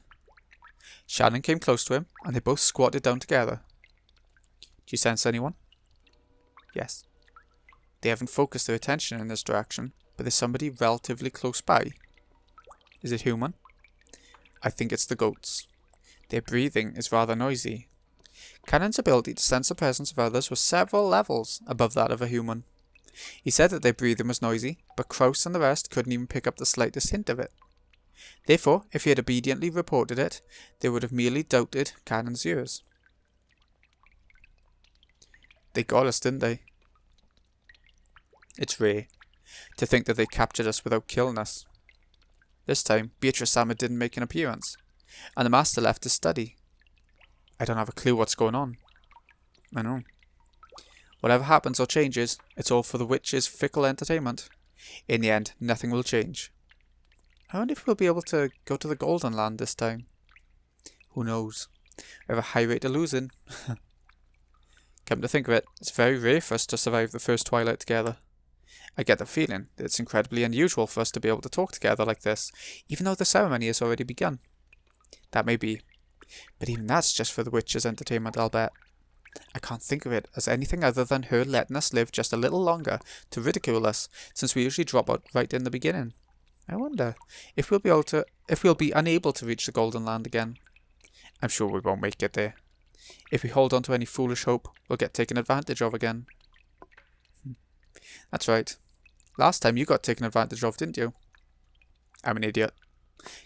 [SPEAKER 1] Shannon came close to him, and they both squatted down together. Do you sense anyone? Yes. They haven't focused their attention in this direction, but there's somebody relatively close by. Is it human? I think it's the goats. Their breathing is rather noisy. Cannon's ability to sense the presence of others was several levels above that of a human. He said that their breathing was noisy, but Kraus and the rest couldn't even pick up the slightest hint of it. Therefore, if he had obediently reported it, they would have merely doubted Cannon's ears. They got us, didn't they? It's rare to think that they captured us without killing us. This time, Beatrice-sama didn't make an appearance, and the master left his study. I don't have a clue what's going on. I know. Whatever happens or changes, it's all for the witch's fickle entertainment. In the end, nothing will change. I wonder if we'll be able to go to the Golden Land this time. Who knows? We have a high rate of losing. Come to think of it, it's very rare for us to survive the first twilight together. I get the feeling that it's incredibly unusual for us to be able to talk together like this, even though the ceremony has already begun. That may be, but even that's just for the witch's entertainment, I'll bet. I can't think of it as anything other than her letting us live just a little longer to ridicule us, since we usually drop out right in the beginning. I wonder if we'll be unable to reach the Golden Land again. I'm sure we won't make it there. If we hold on to any foolish hope, we'll get taken advantage of again. That's right. Last time you got taken advantage of, didn't you? I'm an idiot.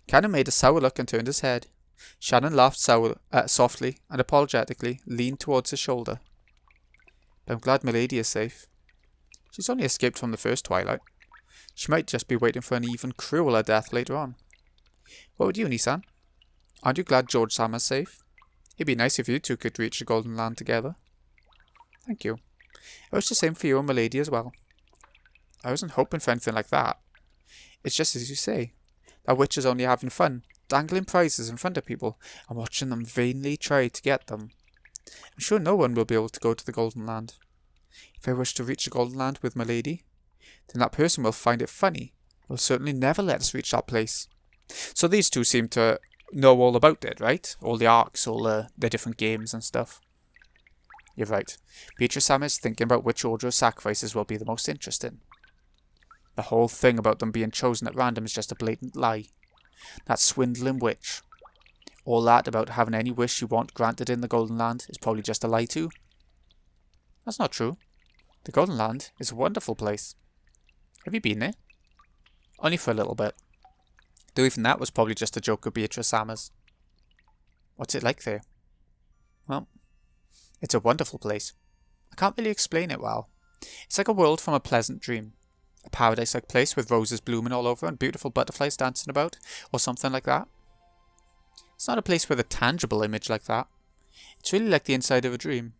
[SPEAKER 1] Cannon made a sour look and turned his head. Shannon laughed softly and apologetically leaned towards his shoulder. But I'm glad Milady is safe. She's only escaped from the first twilight. She might just be waiting for an even crueler death later on. What would you, Nissan? Aren't you glad George-sama's safe? It'd be nice if you two could reach the Golden Land together. Thank you. I wish the same for you and Milady as well. I wasn't hoping for anything like that. It's just as you say. That witch is only having fun, dangling prizes in front of people and watching them vainly try to get them. I'm sure no one will be able to go to the Golden Land. If I wish to reach the Golden Land with Milady, then that person will find it funny. Will certainly never let us reach that place. So these two seem to know all about it, right? All the arcs, all the different games and stuff. You're right. Beatrice-sama is thinking about which order of sacrifices will be the most interesting. The whole thing about them being chosen at random is just a blatant lie. That swindling witch. All that about having any wish you want granted in the Golden Land is probably just a lie too. That's not true. The Golden Land is a wonderful place. Have you been there? Only for a little bit. Though even that was probably just a joke of Beatrice Sammer's. What's it like there? Well, it's a wonderful place. I can't really explain it well. It's like a world from a pleasant dream. A paradise-like place with roses blooming all over and beautiful butterflies dancing about, or something like that. It's not a place with a tangible image like that. It's really like the inside of a dream.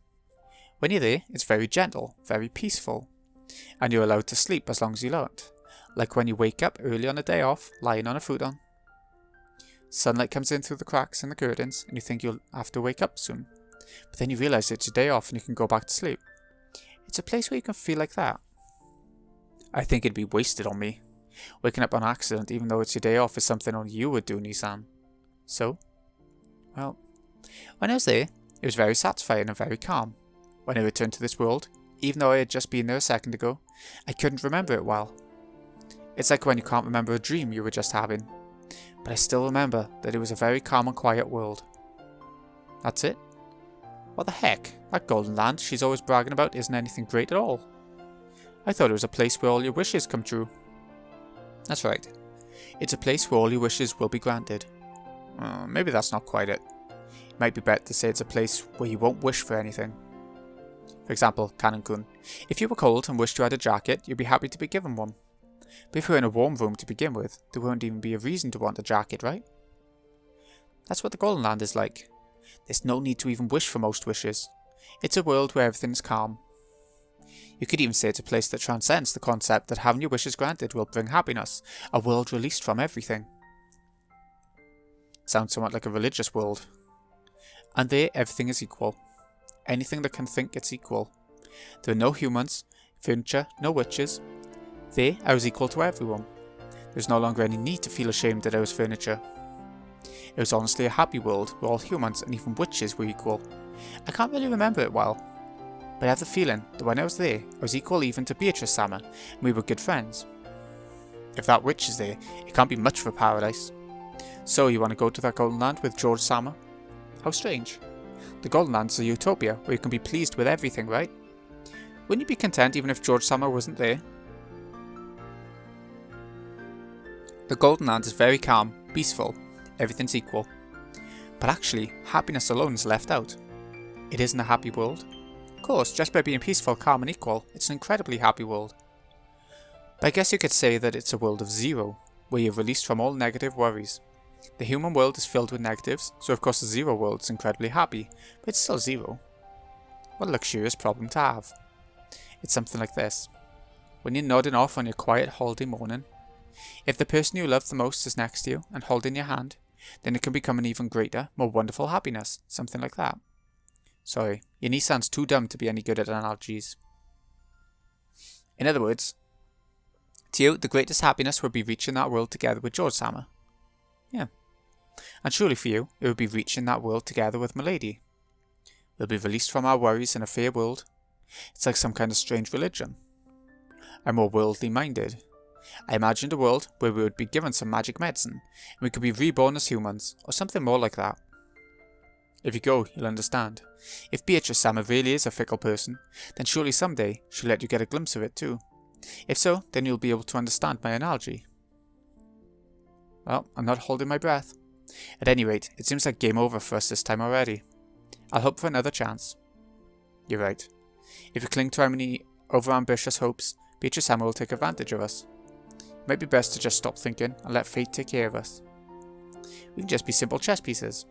[SPEAKER 1] When you're there, it's very gentle, very peaceful. And you're allowed to sleep as long as you want. Like when you wake up early on a day off, lying on a futon. Sunlight comes in through the cracks in the curtains, and you think you'll have to wake up soon. But then you realise it's your day off and you can go back to sleep. It's a place where you can feel like that. I think it'd be wasted on me. Waking up on accident even though it's your day off is something only you would do, Nissan. So? Well, when I was there, it was very satisfying and very calm. When I returned to this world, even though I had just been there a second ago, I couldn't remember it well. It's like when you can't remember a dream you were just having. But I still remember that it was a very calm and quiet world. That's it? What the heck? That Golden Land she's always bragging about isn't anything great at all. I thought it was a place where all your wishes come true. That's right. It's a place where all your wishes will be granted. Maybe that's not quite it. It might be better to say it's a place where you won't wish for anything. For example, Kanan-kun. If you were cold and wished you had a jacket, you'd be happy to be given one. But if you were in a warm room to begin with, there won't even be a reason to want a jacket, right? That's what the Golden Land is like. There's no need to even wish for most wishes. It's a world where everything's calm. You could even say it's a place that transcends the concept that having your wishes granted will bring happiness, a world released from everything. Sounds somewhat like a religious world. And there everything is equal. Anything that can think it's equal. There are no humans, furniture, no witches. There I was equal to everyone. There was no longer any need to feel ashamed that I was furniture. It was honestly a happy world where all humans and even witches were equal. I can't really remember it well, but I have the feeling that when I was there, I was equal even to Beatrice Sammer, and we were good friends. If that witch is there, it can't be much of a paradise. So you want to go to that Golden Land with George Sammer? How strange. The Golden Land's a utopia where you can be pleased with everything, right? Wouldn't you be content even if George Sammer wasn't there? The Golden Land is very calm, peaceful, everything's equal. But actually, happiness alone is left out. It isn't a happy world. Of course, just by being peaceful, calm and equal, it's an incredibly happy world. But I guess you could say that it's a world of zero, where you're released from all negative worries. The human world is filled with negatives, so of course the zero world is incredibly happy, but it's still zero. What a luxurious problem to have. It's something like this. When you're nodding off on your quiet holiday morning, if the person you love the most is next to you and holding your hand, then it can become an even greater, more wonderful happiness, something like that. Sorry, your Nissan's too dumb to be any good at analogies. In other words, to you, the greatest happiness would be reaching that world together with George Sammer. Yeah. And surely for you, it would be reaching that world together with Milady. We'll be released from our worries in a fair world. It's like some kind of strange religion. I'm more worldly minded. I imagined a world where we would be given some magic medicine, and we could be reborn as humans, or something more like that. If you go, you'll understand. If Beatrice Sammer really is a fickle person, then surely someday she'll let you get a glimpse of it too. If so, then you'll be able to understand my analogy. Well, I'm not holding my breath. At any rate, it seems like game over for us this time already. I'll hope for another chance. You're right. If we cling to our many overambitious hopes, Beatrice Sammer will take advantage of us. It might be best to just stop thinking and let fate take care of us. We can just be simple chess pieces.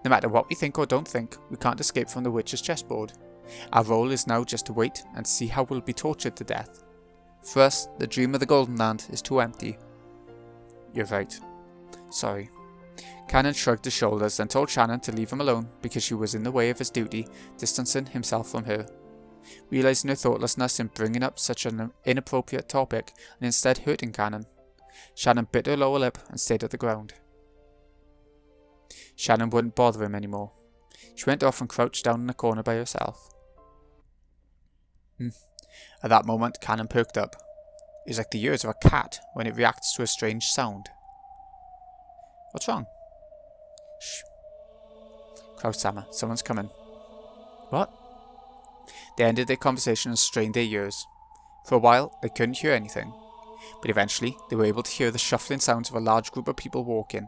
[SPEAKER 1] No matter what we think or don't think, we can't escape from the witch's chessboard. Our role is now just to wait and see how we'll be tortured to death. For us, the dream of the Golden Land is too empty. You're right. Sorry. Kanan shrugged his shoulders and told Shannon to leave him alone because she was in the way of his duty, distancing himself from her. Realizing her thoughtlessness in bringing up such an inappropriate topic and instead hurting Kanan, Shannon bit her lower lip and stayed at the ground. Shannon wouldn't bother him anymore. She went off and crouched down in a corner by herself. At that moment, Kanan perked up. It was like the ears of a cat when it reacts to a strange sound. What's wrong? Shh. Kraus-sama, someone's coming. What? They ended their conversation and strained their ears. For a while, they couldn't hear anything, but eventually they were able to hear the shuffling sounds of a large group of people walking.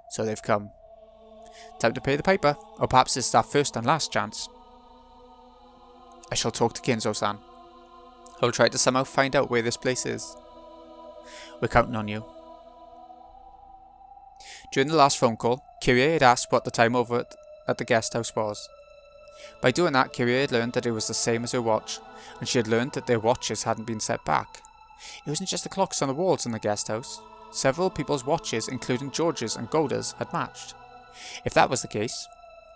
[SPEAKER 1] So they've come. Time to pay the piper, or perhaps it's our first and last chance. I shall talk to Kinzo-san. I'll try to somehow find out where this place is. We're counting on you. During the last phone call, Kirie had asked what the time over at the guest house was. By doing that, Kirie had learned that it was the same as her watch, and she had learned that their watches hadn't been set back. It wasn't just the clocks on the walls in the guest house. Several people's watches, including George's and Golda's, had matched. If that was the case,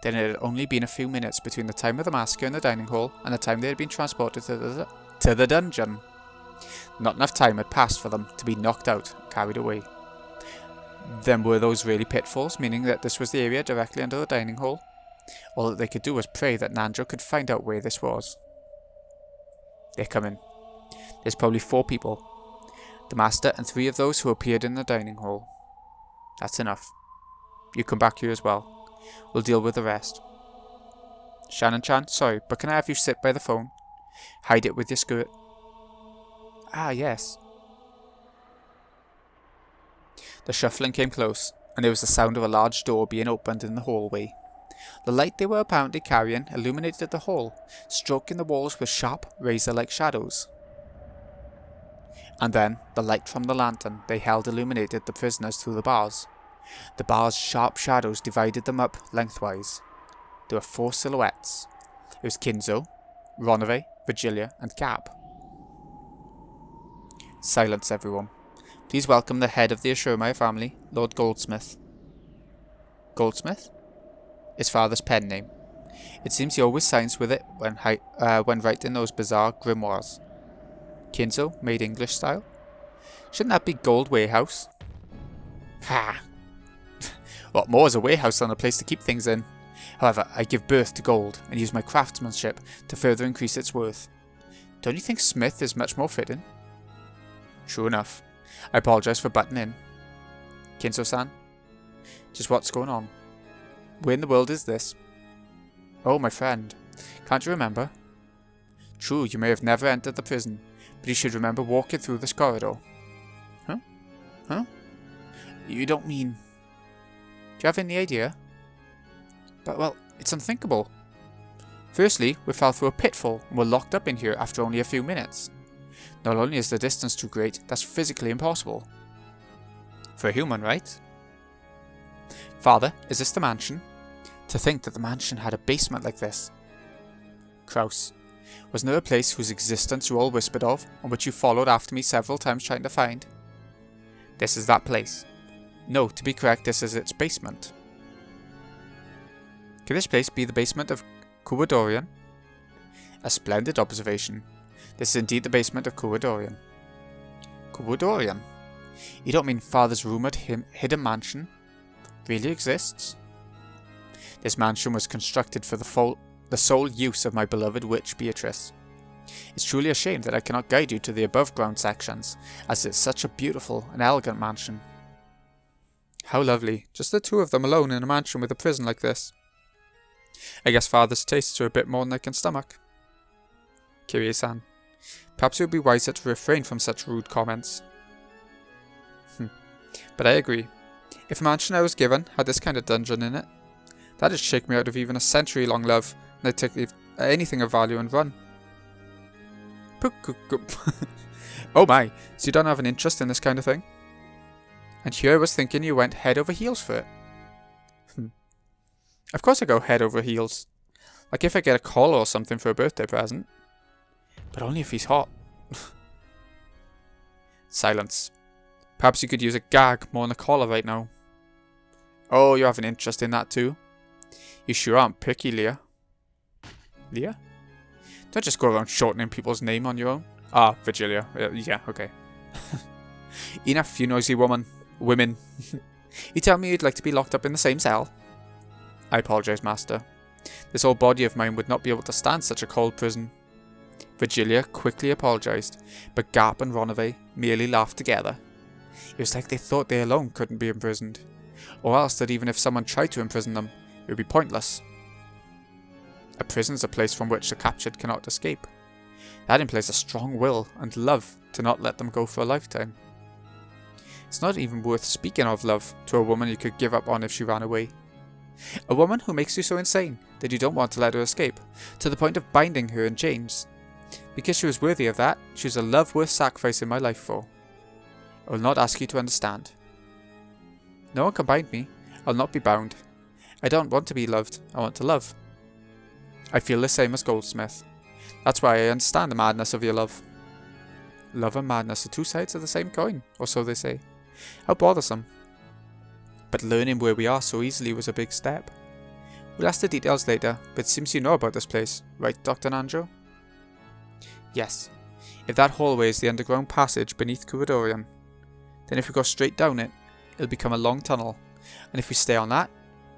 [SPEAKER 1] then it had only been a few minutes between the time of the massacre in the dining hall and the time they had been transported to the dungeon. Not enough time had passed for them to be knocked out and carried away. Then were those really pitfalls, meaning that this was the area directly under the dining hall? All that they could do was pray that Nanjo could find out where this was. They're coming. There's probably 4 people. The master and 3 of those who appeared in the dining hall. That's enough. You come back here as well. We'll deal with the rest. Shannon-chan, sorry, but can I have you sit by the phone? Hide it with your skirt. Ah, yes. The shuffling came close, and there was the sound of a large door being opened in the hallway. The light they were apparently carrying illuminated the hall, stroking the walls with sharp, razor-like shadows. And then, the light from the lantern they held illuminated the prisoners through the bars. The bars' sharp shadows divided them up lengthwise. There were 4 silhouettes. It was Kinzo, Ronove, Virgilia, and Gab. Silence, everyone. Please welcome the head of the Ashurmaya family, Lord Goldsmith. Goldsmith? His father's pen name. It seems he always signs with it when writing those bizarre grimoires. Kinzo, made English style? Shouldn't that be Gold Warehouse? Ha! What more is a warehouse than a place to keep things in? However, I give birth to gold and use my craftsmanship to further increase its worth. Don't you think Smith is much more fitting? True enough. I apologise for butting in. Kinzo-san? Just what's going on? Where in the world is this? Oh, my friend. Can't you remember? True, you may have never entered the prison, but you should remember walking through this corridor. Huh? Huh? You don't mean... Do you have any idea? But, well, it's unthinkable. Firstly, we fell through a pitfall and were locked up in here after only a few minutes. Not only is the distance too great, that's physically impossible. For a human, right? Father, is this the mansion? To think that the mansion had a basement like this. Kraus, wasn't there a place whose existence you all whispered of, and which you followed after me several times trying to find? This is that place. No, to be correct, this is its basement. Could this place be the basement of Kuwadorian? A splendid observation. This is indeed the basement of Kuwadorian. Kuwadorian? You don't mean Father's rumoured hidden mansion really exists? This mansion was constructed for the sole use of my beloved witch Beatrice. It's truly a shame that I cannot guide you to the above ground sections, as it's such a beautiful and elegant mansion. How lovely, just the 2 of them alone in a mansion with a prison like this. I guess Father's tastes are a bit more than I can stomach. Kirie-san, perhaps it would be wiser to refrain from such rude comments. But I agree. If a mansion I was given had this kind of dungeon in it, that'd shake me out of even a century-long love, and I'd take anything of value and run. Oh my, so you don't have an interest in this kind of thing? And here I was thinking you went head over heels for it. Of course I go head over heels. Like if I get a collar or something for a birthday present. But only if he's hot. Silence. Perhaps you could use a gag more than a collar right now. Oh, you have an interest in that too? You sure aren't picky, Leah. Leah? Don't just go around shortening people's name on your own. Ah, Virgilia. Yeah, okay. Enough, you noisy women. You tell me you'd like to be locked up in the same cell? I apologise, Master. This old body of mine would not be able to stand such a cold prison. Virgilia quickly apologised, but Garp and Ronove merely laughed together. It was like they thought they alone couldn't be imprisoned, or else that even if someone tried to imprison them, It would be pointless. A prison is a place from which the captured cannot escape. That implies a strong will and love to not let them go for a lifetime. It's not even worth speaking of love to a woman you could give up on if she ran away. A woman who makes you so insane that you don't want to let her escape, to the point of binding her in chains. Because she was worthy of that, she was a love worth sacrificing my life for. I will not ask you to understand. No one can bind me. I'll not be bound. I don't want to be loved, I want to love. I feel the same as Goldsmith. That's why I understand the madness of your love. Love and madness are two sides of the same coin, or so they say. How bothersome. But learning where we are so easily was a big step. We'll ask the details later, but it seems you know about this place, right, Dr. Nanjo? Yes. If that hallway is the underground passage beneath Kuradorian, then if we go straight down it, it'll become a long tunnel, and if we stay on that,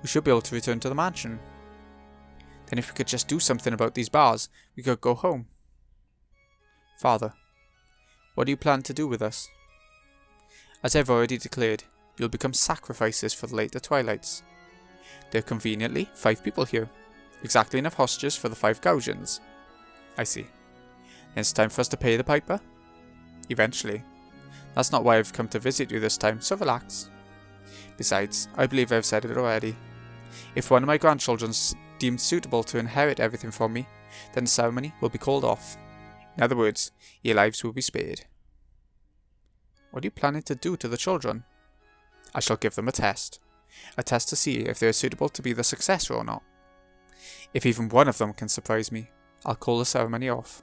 [SPEAKER 1] we should be able to return to the mansion. Then if we could just do something about these bars, we could go home. Father, what do you plan to do with us? As I've already declared, you'll become sacrifices for the later twilights. There are conveniently 5 people here, exactly enough hostages for the 5 Gaussians. I see. Then it's time for us to pay the piper? Eventually. That's not why I've come to visit you this time, so relax. Besides, I believe I've said it already. If one of my grandchildren's deemed suitable to inherit everything from me, then the ceremony will be called off. In other words, your lives will be spared. What are you planning to do to the children? I shall give them a test. A test to see if they are suitable to be the successor or not. If even one of them can surprise me, I'll call the ceremony off.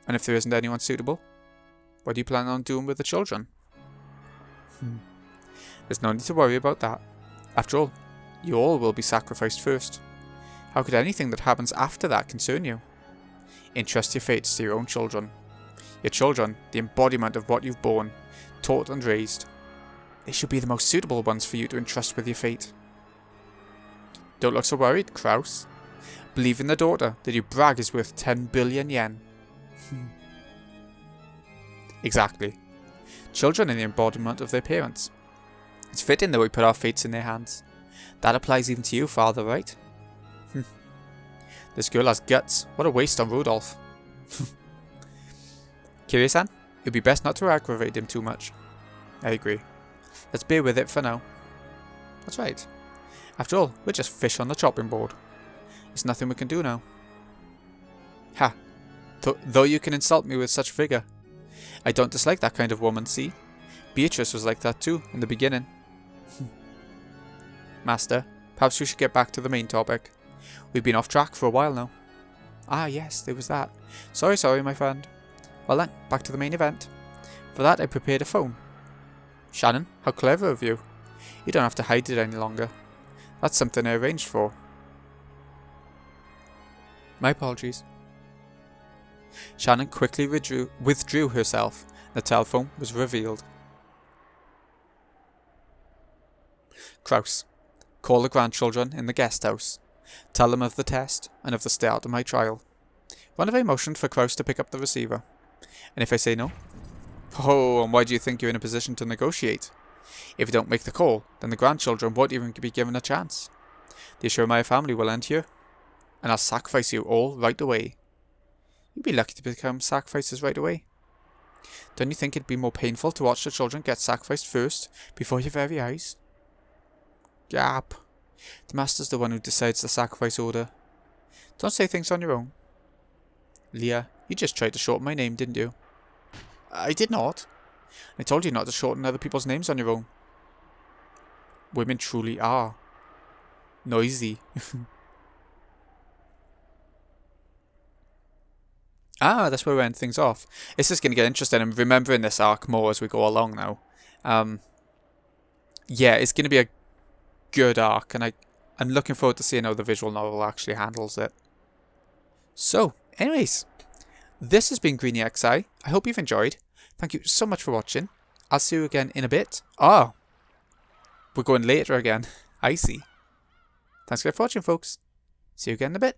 [SPEAKER 1] And if there isn't anyone suitable, what do you plan on doing with the children? There's no need to worry about that. After all, you all will be sacrificed first. How could anything that happens after that concern you? Entrust your fates to your own children. Your children, the embodiment of what you've borne, taught and raised. They should be the most suitable ones for you to entrust with your fate. Don't look so worried, Kraus. Believe in the daughter that you brag is worth 10 billion yen. Exactly. Children are the embodiment of their parents. It's fitting that we put our fates in their hands. That applies even to you, father, right? This girl has guts. What a waste on Rudolph. Kiryu-san, it would be best not to aggravate him too much. I agree. Let's bear with it for now. That's right. After all, we're just fish on the chopping board. There's nothing we can do now. Ha! Though you can insult me with such vigour. I don't dislike that kind of woman, see? Beatrice was like that too, in the beginning. Master, perhaps we should get back to the main topic. We've been off track for a while now. Ah yes, there was that. Sorry, my friend. Well then, back to the main event. For that I prepared a phone. Shannon, how clever of you. You don't have to hide it any longer. That's something I arranged for. My apologies. Shannon quickly withdrew herself. The telephone was revealed. Kraus, call the grandchildren in the guest house. Tell them of the test and of the start of my trial. When have I motioned for Kraus to pick up the receiver? And if I say no? Oh, and why do you think you're in a position to negotiate? If you don't make the call, then the grandchildren won't even be given a chance. The Ashurmaya family will end here, and I'll sacrifice you all right away. You'd be lucky to become sacrifices right away. Don't you think it'd be more painful to watch the children get sacrificed first, before your very eyes? Gap. The master's the one who decides the sacrifice order. Don't say things on your own. Leah, you just tried to shorten my name, didn't you? I did not. I told you not to shorten other people's names on your own. Women truly are noisy. That's where we end things off. It's just going to get interesting. I'm remembering this arc more as we go along now. Yeah, it's going to be a good arc, and I'm looking forward to seeing how the visual novel actually handles it. So, anyways, this has been Greeny XI. I hope you've enjoyed. Thank you so much for watching. I'll see you again in a bit. Oh, we're going later again. I see. Thanks for watching, folks. See you again in a bit.